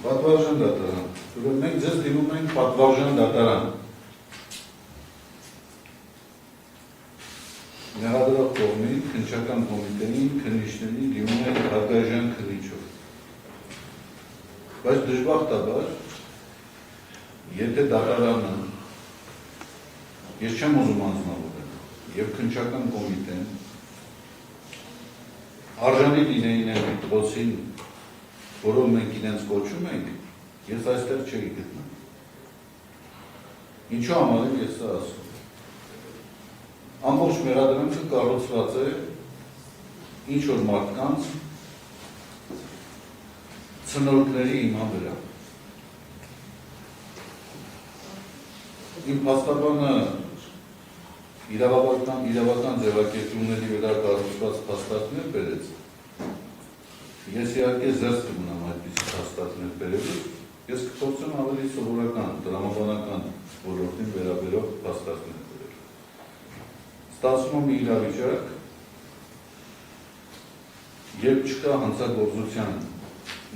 Պատվարժան դատարան, մենք ձեզ դիմում ենք պատվարժան դատարան, Նեղադրող կողմին, քննչական կոմիտեին, քննիչներին դիմում ենք հարգարժան քննիչով։ Բայց դժբախտաբար, եթե դատարանը, ես չեմ ուզում անձնավորել, եւ քննչական կոմիտեն արժանի լինեին այն դպրոցին, որով մենք իրենց կոչում ենք, ես այստեղ չէի գտնում։ Ինչու համար եմ ես սա ասում։ Ամբողջ մեղադրանքը կառուցված է ինչ-որ մարդկանց ցնորքների հիման վրա։ Իմ փաստաբանը իրավական ձևակերպումների վրա կառուցված փաստարկներ բերեց։ Ես իհարկե զերծ կմնամ այդպիսի փաստարկներ բերելուց, ես կփորձեմ ավելի սովորական, տրամաբանական ոլորտին վերաբերող փաստարկներ բերել։ Ստացվում է իրավիճակ, երբ չկա հանցագործության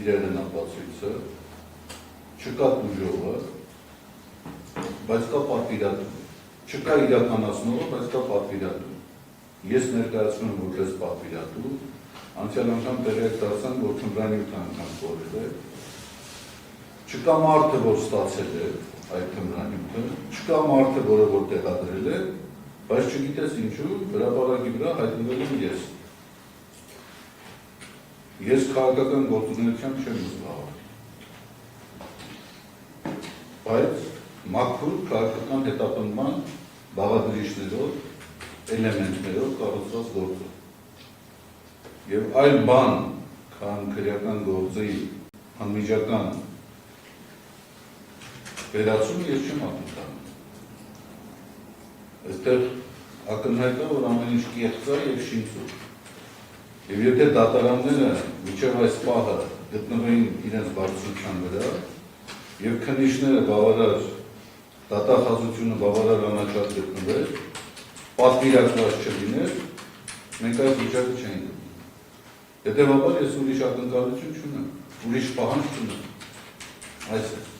իրեղենապացույցը, չկա տուժողը, բայց կա պատվիրատու, չկա իրականացնողը, բայց կա պատվիրատու։ Ես ներկայացնում եմ որպես պատվիրատու, անցյալ անգամ տեղյակ դարձան, որ թմրանի 8 անգամ կորել է, չկա մարդը, որ ստացել է այդ թմրանի 8-ը, չկա մարդը, որը որ տեղադրել է, բայց չգիտես ինչու, հրապարակի վրա հայտնվել եմ ես։ Ես քաղաքական գործունեությամբ չեմ զբաղվել, բայց մաքուր քաղաքական հետապնդման բաղադրիչներով, էլեմենտներով կառուցված գործը։ Եվ այլ բան, քան քրեական գործի անմիջական վերացումը ես չեմ ակնկալում։ Այստեղ ակնհայտ է, որ ամեն ինչ կեղծ է եւ շինծուր։ Եվ եթե դատարանները մինչև այս պահը գտնվեին իրենց բարձրության վրա, եւ քննիչները բավարար դատախազությունը բավարար անաչառ գտնվեր, պատվիրակված չլիներ, մենք այս վիճակը չենք գտնում։ Հետևաբար ես ուրիշ ակնկալություն չունեմ, ուրիշ պահանջ չունեմ։ Այս է։